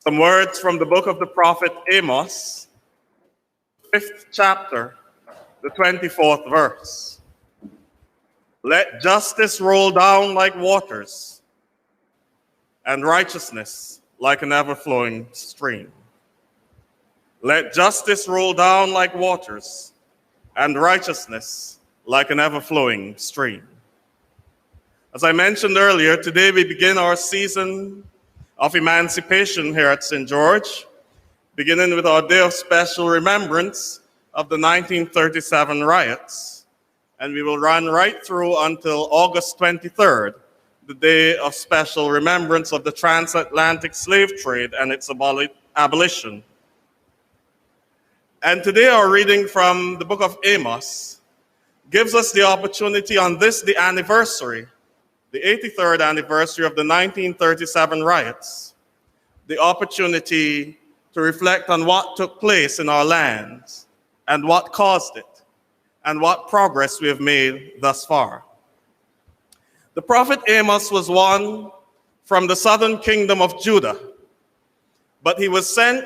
Some words from the book of the prophet Amos, 5th chapter, the 24th verse. Let justice roll down like waters, and righteousness like an ever-flowing stream. Let justice roll down like waters, and righteousness like an ever-flowing stream. As I mentioned earlier, today we begin our season of Emancipation here at St. George, beginning with our day of special remembrance of the 1937 riots. And we will run right through until August 23rd, the day of special remembrance of the transatlantic slave trade and its abolition. And today our reading from the book of Amos gives us the opportunity on this, the anniversary, the 83rd anniversary of the 1937 riots, the opportunity to reflect on what took place in our lands and what caused it and what progress we have made thus far. The prophet Amos was one from the southern kingdom of Judah, but he was sent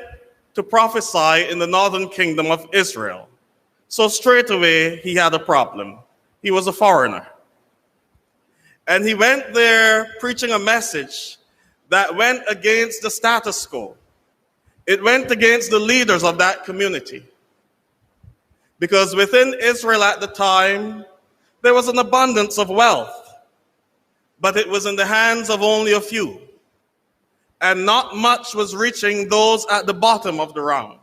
to prophesy in the northern kingdom of Israel. So straight away, he had a problem. He was a foreigner. And he went there preaching a message that went against the status quo. It went against the leaders of that community. Because within Israel at the time, there was an abundance of wealth, but it was in the hands of only a few. And not much was reaching those at the bottom of the round.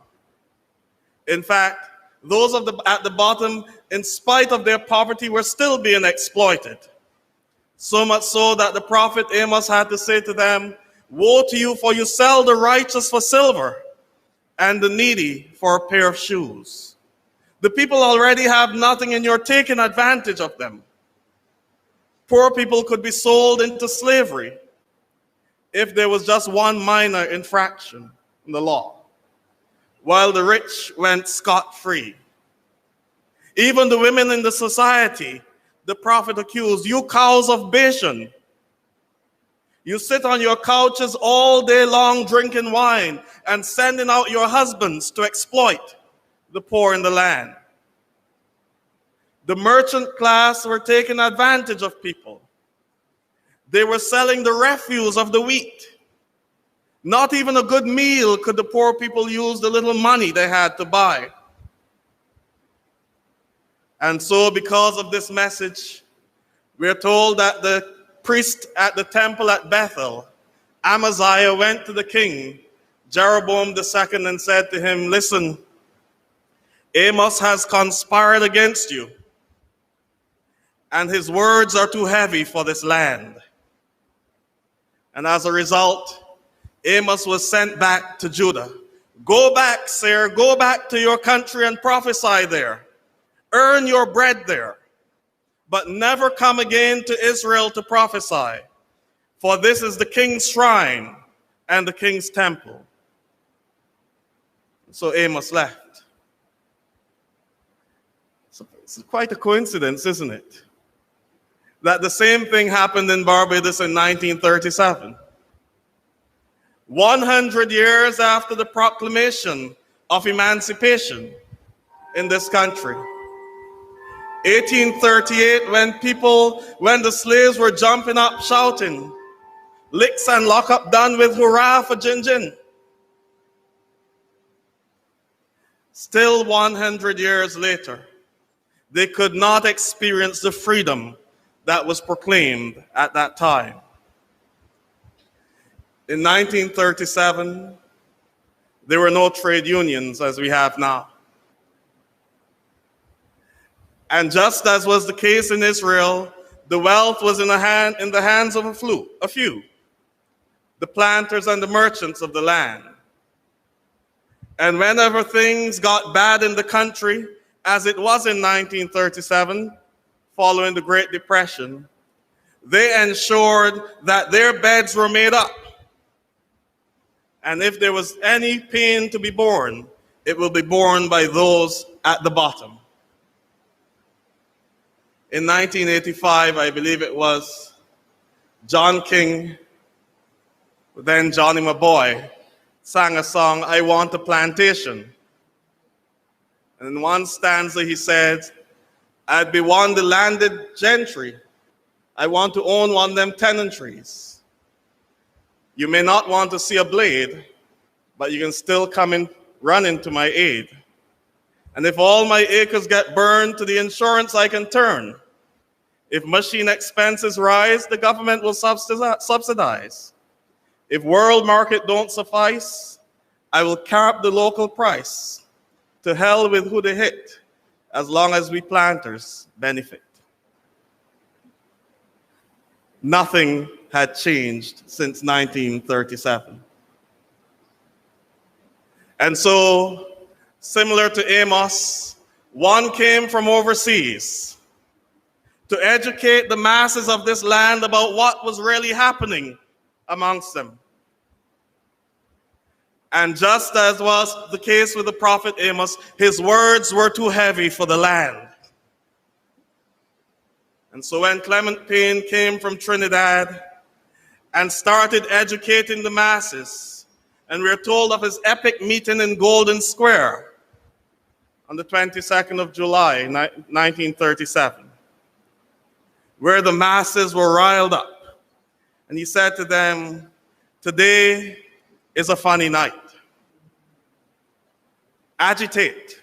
In fact, those at the bottom, in spite of their poverty, were still being exploited. So much so that the prophet Amos had to say to them, "Woe to you, for you sell the righteous for silver and the needy for a pair of shoes." The people already have nothing and you're taking advantage of them. Poor people could be sold into slavery if there was just one minor infraction in the law, while the rich went scot-free. Even the women in the society, the prophet accused, "You cows of Bashan, you sit on your couches all day long drinking wine and sending out your husbands to exploit the poor in the land." The merchant class were taking advantage of people. They were selling the refuse of the wheat. Not even a good meal could the poor people use the little money they had to buy. And so because of this message, we're told that the priest at the temple at Bethel, Amaziah, went to the king, Jeroboam II, and said to him, "Listen, Amos has conspired against you, and his words are too heavy for this land." And as a result, Amos was sent back to Judah. "Go back, sir, go back to your country and prophesy there. Earn your bread there, but never come again to Israel to prophesy, for this is the king's shrine and the king's temple." So Amos left. So it's quite a coincidence, isn't it? That the same thing happened in Barbados in 1937. 100 years after the proclamation of emancipation in this country. 1838, when the slaves were jumping up shouting, "Licks and lock up done with, hurrah for Gin Gin." Still 100 years later, they could not experience the freedom that was proclaimed at that time. In 1937, there were no trade unions as we have now. And just as was the case in Israel, the wealth was in the hands of a few, the planters and the merchants of the land. And whenever things got bad in the country, as it was in 1937, following the Great Depression, they ensured that their beds were made up. And if there was any pain to be borne, it will be borne by those at the bottom. In 1985, I believe it was, John King, then Johnny Maboy, sang a song, I Want a Plantation. And in one stanza he said, I'd be one the landed gentry. I want to own one them tenantries. You may not want to see a blade, but you can still come and run into my aid. And if all my acres get burned, to the insurance I can turn. If machine expenses rise, the government will subsidize. If world market don't suffice, I will cap the local price. To hell with who they hit, as long as we planters benefit. Nothing had changed since 1937. And so, similar to Amos, one came from overseas to educate the masses of this land about what was really happening amongst them. And just as was the case with the prophet Amos, his words were too heavy for the land. And so when Clement Payne came from Trinidad and started educating the masses, and we're told of his epic meeting in Golden Square on the 22nd of July, 1937, where the masses were riled up. And he said to them, today is a funny night. Agitate,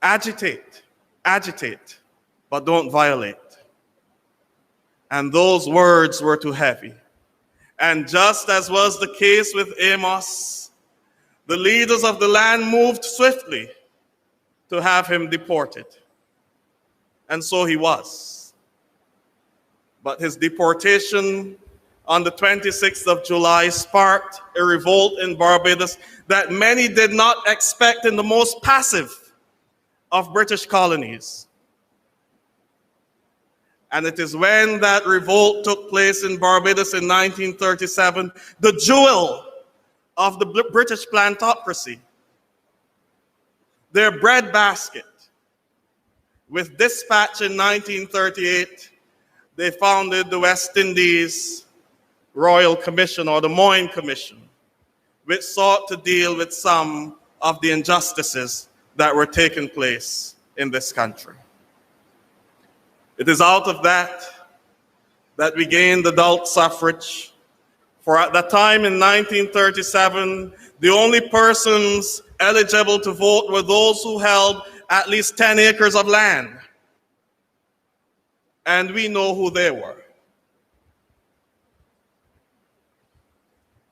agitate, agitate, but don't violate. And those words were too heavy. And just as was the case with Amos, the leaders of the land moved swiftly to have him deported. And so he was. But his deportation on the 26th of July sparked a revolt in Barbados that many did not expect in the most passive of British colonies. And it is when that revolt took place in Barbados in 1937, the jewel of the British plantocracy, their breadbasket. With dispatch in 1938, they founded the West Indies Royal Commission, or the Moyne Commission, which sought to deal with some of the injustices that were taking place in this country. It is out of that we gained adult suffrage. For at that time in 1937, the only persons eligible to vote were those who held at least 10 acres of land. And we know who they were.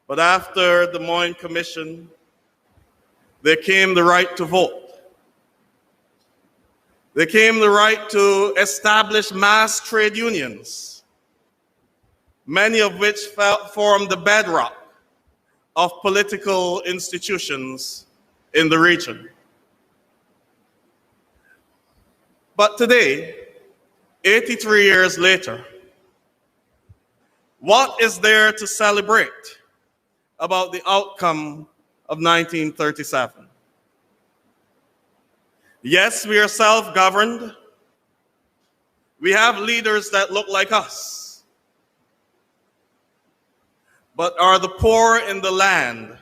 But after the Moyne Commission, there came the right to vote. There came the right to establish mass trade unions, many of which formed the bedrock of political institutions in the region. But today, 83 years later, what is there to celebrate about the outcome of 1937? Yes, we are self-governed. We have leaders that look like us. But are the poor in the land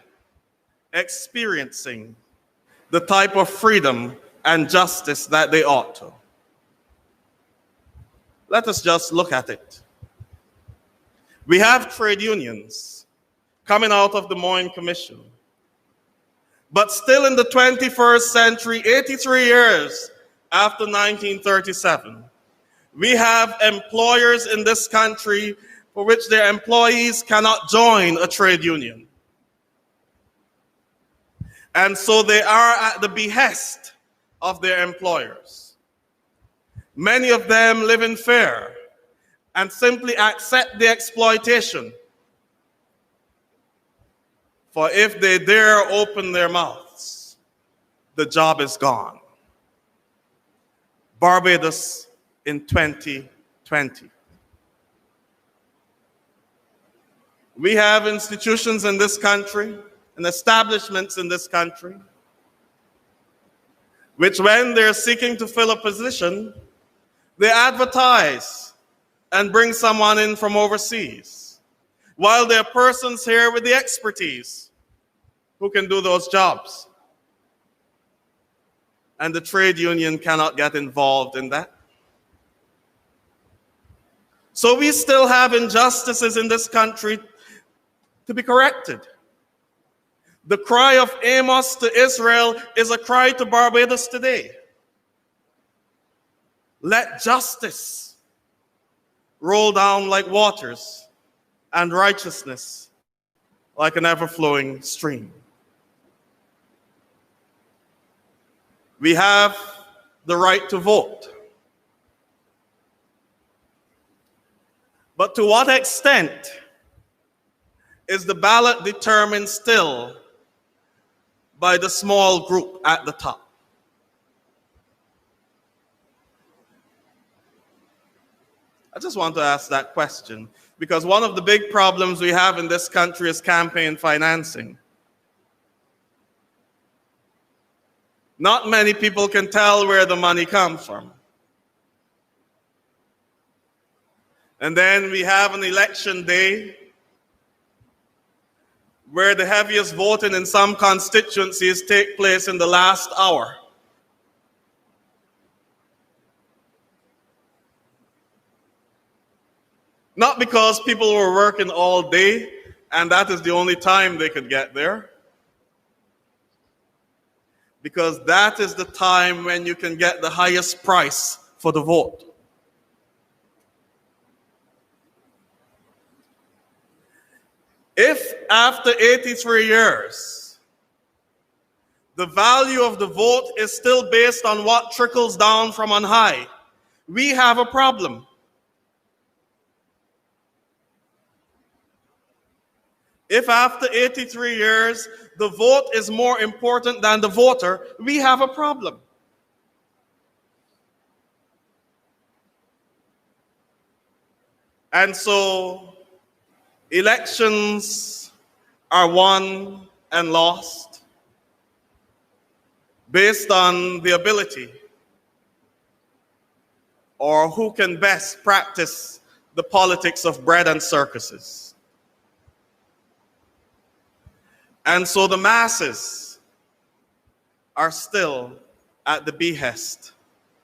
experiencing the type of freedom and justice that they ought to? Let us just look at it. We have trade unions coming out of the Moyne Commission. But still in the 21st century, 83 years after 1937, we have employers in this country for which their employees cannot join a trade union. And so they are at the behest of their employers. Many of them live in fear and simply accept the exploitation. For if they dare open their mouths, the job is gone. Barbados in 2020. We have institutions in this country and establishments in this country which, when they're seeking to fill a position, they advertise and bring someone in from overseas, while there are persons here with the expertise, who can do those jobs. And the trade union cannot get involved in that. So we still have injustices in this country to be corrected. The cry of Amos to Israel is a cry to Barbados today. Let justice roll down like waters and righteousness like an ever-flowing stream. We have the right to vote. But to what extent is the ballot determined still by the small group at the top? I just want to ask that question because one of the big problems we have in this country is campaign financing. Not many people can tell where the money comes from. And then we have an election day where the heaviest voting in some constituencies take place in the last hour. Not because people were working all day and that is the only time they could get there. Because that is the time when you can get the highest price for the vote. If after 83 years, the value of the vote is still based on what trickles down from on high, we have a problem. If after 83 years, the vote is more important than the voter, we have a problem. And so, elections are won and lost based on the ability or who can best practice the politics of bread and circuses. And so the masses are still at the behest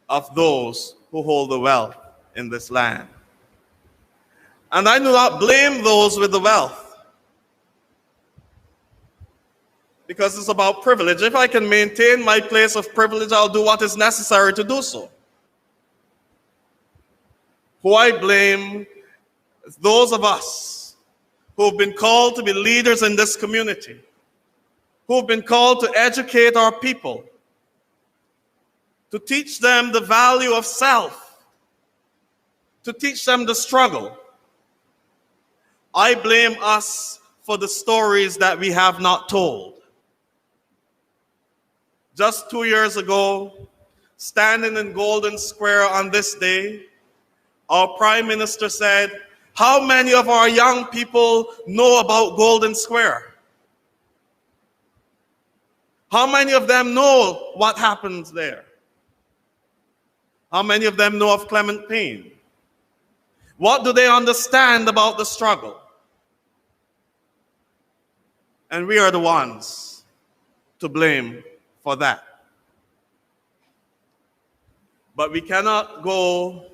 of those who hold the wealth in this land. And I do not blame those with the wealth, because it's about privilege. If I can maintain my place of privilege, I'll do what is necessary to do so. Who I blame is those of us who have been called to be leaders in this community, who have been called to educate our people, to teach them the value of self, to teach them the struggle. I blame us for the stories that we have not told. Just 2 years ago, standing in Golden Square on this day, our Prime Minister said, "How many of our young people know about Golden Square? How many of them know what happens there? How many of them know of Clement Payne? What do they understand about the struggle?" And we are the ones to blame for that. But we cannot go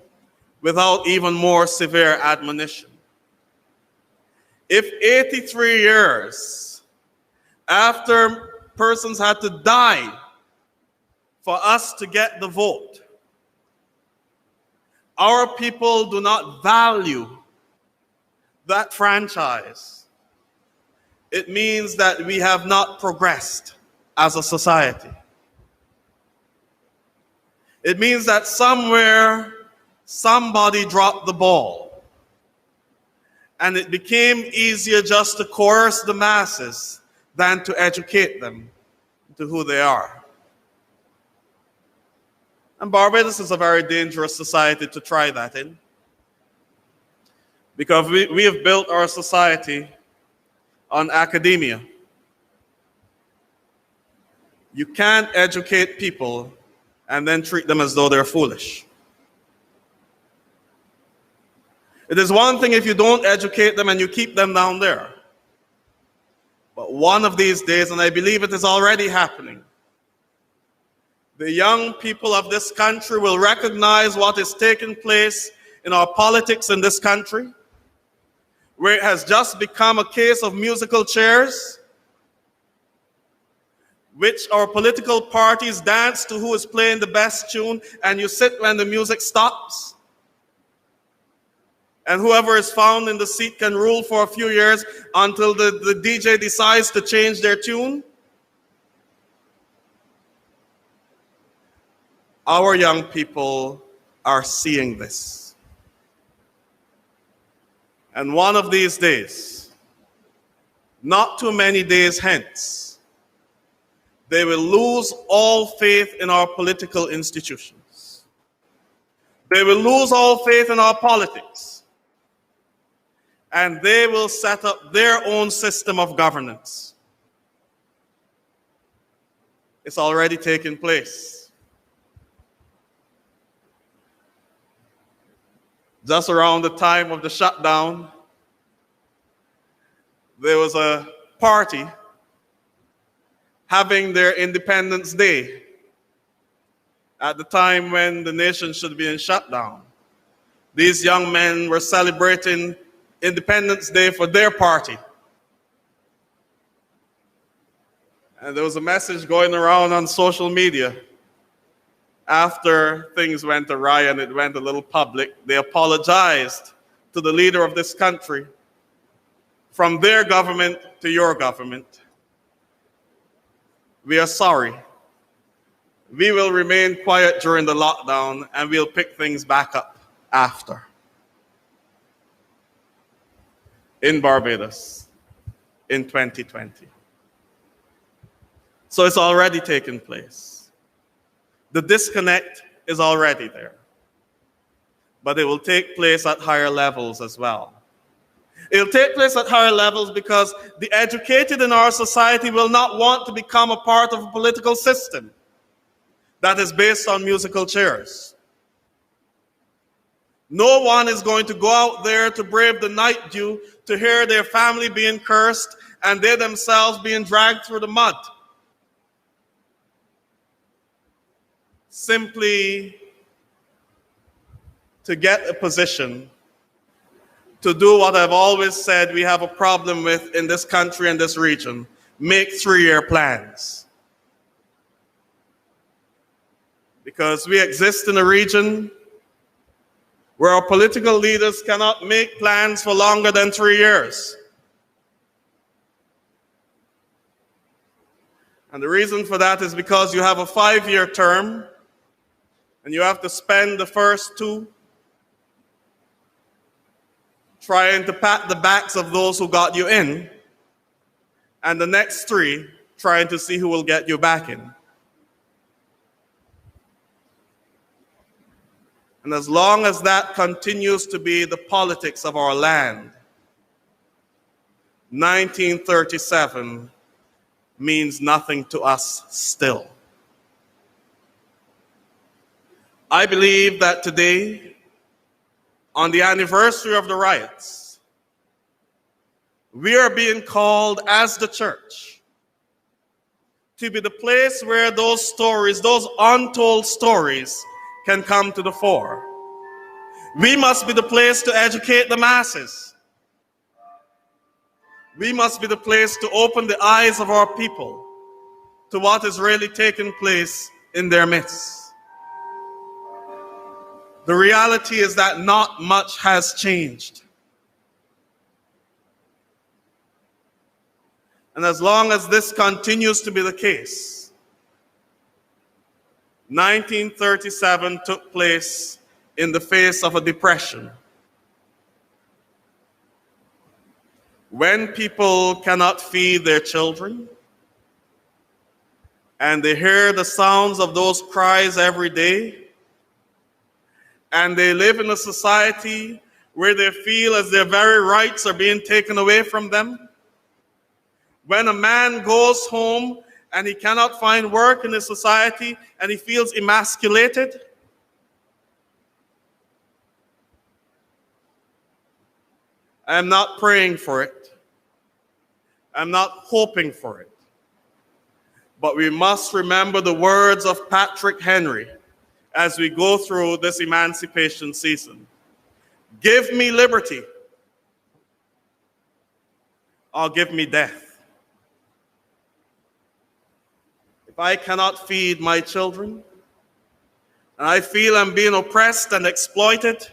without even more severe admonition. If 83 years after persons had to die for us to get the vote, our people do not value that franchise, it means that we have not progressed as a society. It means that somewhere somebody dropped the ball, and it became easier just to coerce the masses than to educate them to who they are. And Barbados is a very dangerous society to try that in, because we have built our society on academia. You can't educate people and then treat them as though they're foolish. It is one thing if you don't educate them and you keep them down there. But But one of these days, and I believe it is already happening, the young people of this country will recognize what is taking place in our politics in this country, where it has just become a case of musical chairs, which our political parties dance to who is playing the best tune, and you sit when the music stops. And whoever is found in the seat can rule for a few years until the DJ decides to change their tune. Our young people are seeing this. And one of these days, not too many days hence, they will lose all faith in our political institutions. They will lose all faith in our politics. And they will set up their own system of governance. It's already taken place. Just around the time of the shutdown, there was a party having their Independence Day at the time when the nation should be in shutdown. These young men were celebrating Independence Day for their party. And there was a message going around on social media after things went awry and it went a little public. They apologized to the leader of this country, from their government to your government. We are sorry. We will remain quiet during the lockdown and we'll pick things back up after. In Barbados in 2020. So it's already taken place. The disconnect is already there. But it will take place at higher levels as well. It will take place at higher levels because the educated in our society will not want to become a part of a political system that is based on musical chairs. No one is going to go out there to brave the night dew to hear their family being cursed and they themselves being dragged through the mud. Simply to get a position to do what I've always said we have a problem with in this country and this region: make 3-year plans. Because we exist in a region where our political leaders cannot make plans for longer than 3 years. And the reason for that is because you have a 5-year term, and you have to spend the first 2 trying to pat the backs of those who got you in, and the next 3 trying to see who will get you back in. And as long as that continues to be the politics of our land, 1937 means nothing to us still. I believe that today, on the anniversary of the riots, we are being called as the church to be the place where those stories, those untold stories, can come to the fore. We must be the place to educate the masses. We must be the place to open the eyes of our people to what is really taking place in their midst. The reality is that not much has changed. And as long as this continues to be the case, 1937 took place in the face of a depression. When people cannot feed their children, and they hear the sounds of those cries every day, and they live in a society where they feel as their very rights are being taken away from them, when a man goes home and he cannot find work in his society and he feels emasculated, I am not praying for it, I'm not hoping for it. But we must remember the words of Patrick Henry as we go through this emancipation season. Give me liberty, or give me death. If I cannot feed my children, and I feel I'm being oppressed and exploited,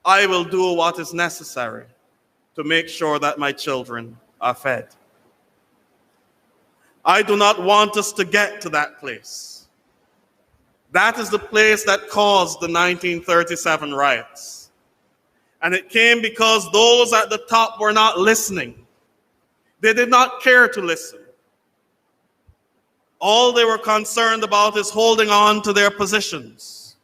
I will do what is necessary to make sure that my children are fed. I do not want us to get to that place. That is the place that caused the 1937 riots. And it came because those at the top were not listening. They did not care to listen. All they were concerned about is holding on to their positions.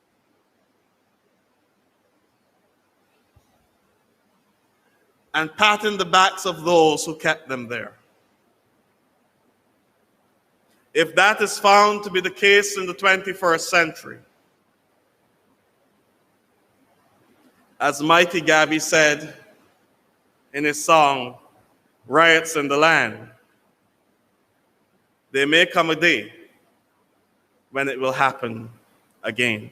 And patting the backs of those who kept them there. If that is found to be the case in the 21st century, as Mighty Gabby said in his song, Riots in the Land, there may come a day when it will happen again.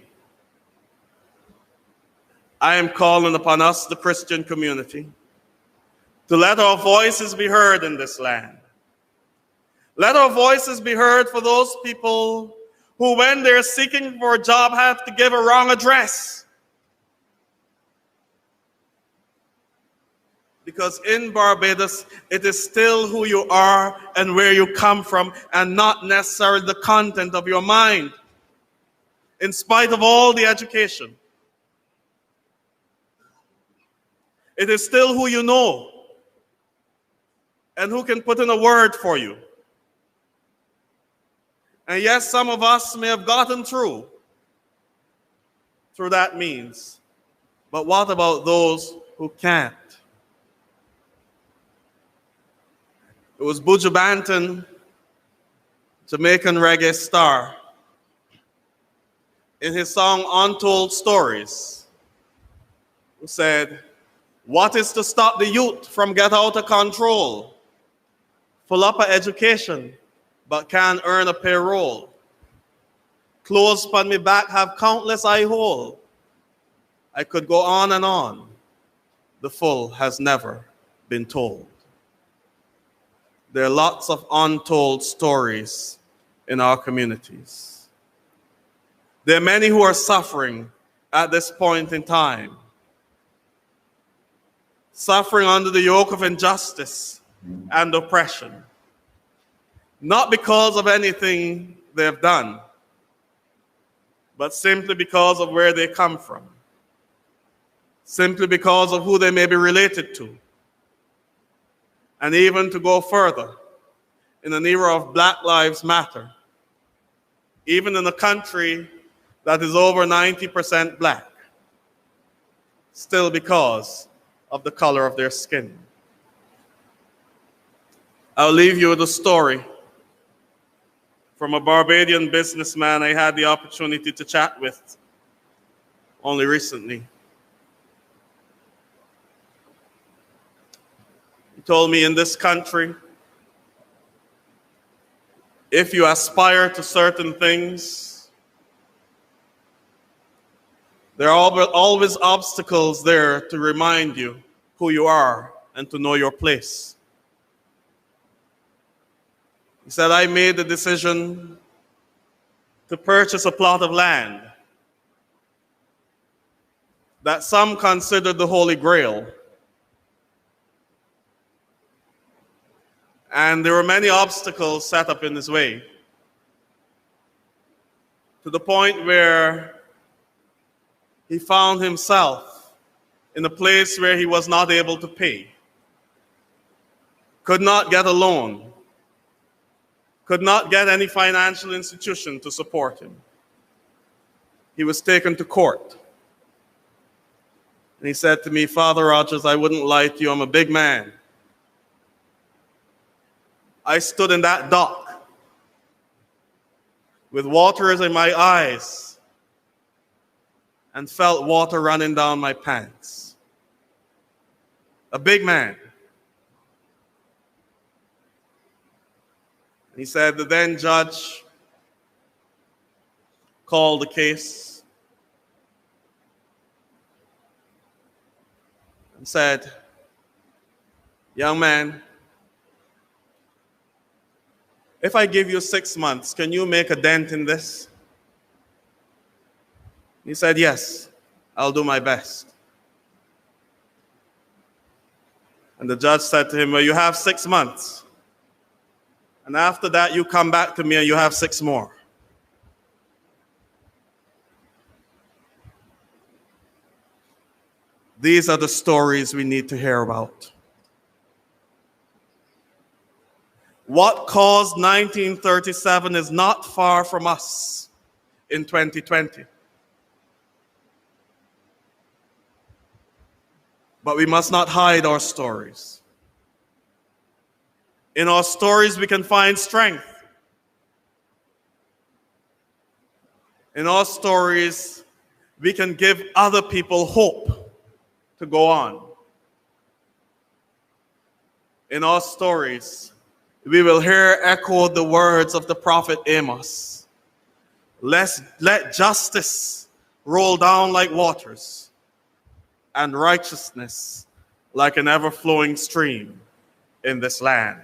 I am calling upon us, the Christian community, to let our voices be heard in this land. Let our voices be heard for those people who, when they're seeking for a job, have to give a wrong address. Because in Barbados, it is still who you are and where you come from, and not necessarily the content of your mind, in spite of all the education. It is still who you know and who can put in a word for you. And yes, some of us may have gotten through that means. But what about those who can't? It was Buju Banton, Jamaican reggae star, in his song Untold Stories, who said, "What is to stop the youth from get out of control? Full up of education, but can't earn a payroll. Clothes upon me back have countless eye hole. I could go on and on. The full has never been told." There are lots of untold stories in our communities. There are many who are suffering at this point in time, suffering under the yoke of injustice and oppression, not because of anything they have done, but simply because of where they come from, simply because of who they may be related to. And even to go further, in an era of Black Lives Matter, even in a country that is over 90% Black, still because of the color of their skin. I'll leave you with a story from a Barbadian businessman I had the opportunity to chat with only recently. He told me, in this country, if you aspire to certain things, there are always obstacles there to remind you who you are and to know your place. He said, I made the decision to purchase a plot of land that some considered the Holy Grail. And there were many obstacles set up in his way, to the point where he found himself in a place where he was not able to pay, could not get a loan, could not get any financial institution to support him. He was taken to court. And he said to me, Father Rogers, I wouldn't lie to you, I'm a big man. I stood in that dock with water in my eyes and felt water running down my pants. A big man. He said the then judge called the case and said, young man, if I give you 6 months, can you make a dent in this? He said, yes, I'll do my best. And the judge said to him, well, you have 6 months. And after that, you come back to me and you have 6 more. These are the stories we need to hear about. What caused 1937 is not far from us in 2020. But we must not hide our stories. In our stories, we can find strength. In our stories, we can give other people hope to go on. In our stories, we will hear echoed the words of the prophet Amos. Let justice roll down like waters, and righteousness like an ever-flowing stream in this land.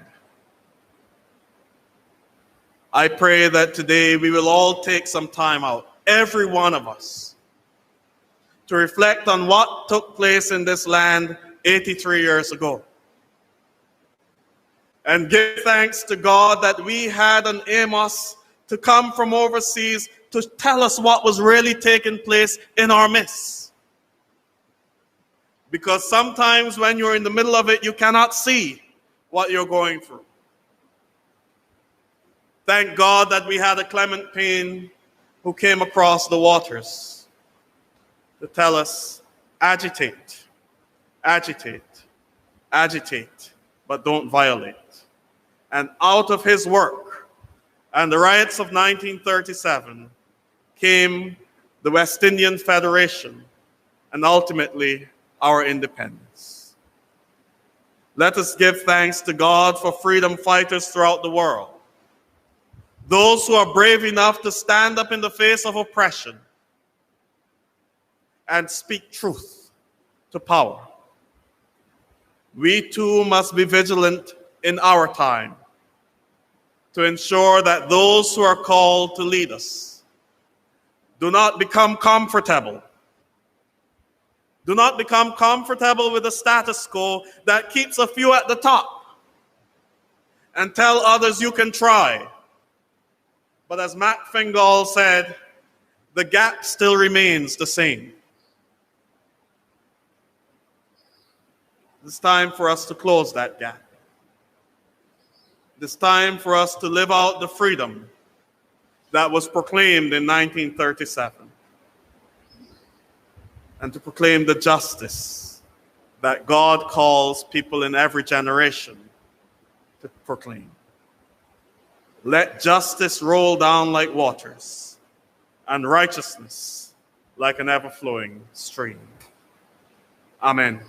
I pray that today we will all take some time out, every one of us, to reflect on what took place in this land 83 years ago. And give thanks to God that we had an Amos to come from overseas to tell us what was really taking place in our midst. Because sometimes when you're in the middle of it, you cannot see what you're going through. Thank God that we had a Clement Payne who came across the waters to tell us, agitate, agitate, agitate, but don't violate. And out of his work and the riots of 1937 came the West Indian Federation and ultimately our independence. Let us give thanks to God for freedom fighters throughout the world. Those who are brave enough to stand up in the face of oppression and speak truth to power. We too must be vigilant in our time to ensure that those who are called to lead us do not become comfortable. Do not become comfortable with the status quo that keeps a few at the top and tell others you can try. But as Mac Fingal said, the gap still remains the same. It's time for us to close that gap. It's time for us to live out the freedom that was proclaimed in 1937 and to proclaim the justice that God calls people in every generation to proclaim. Let justice roll down like waters and righteousness like an ever-flowing stream. Amen.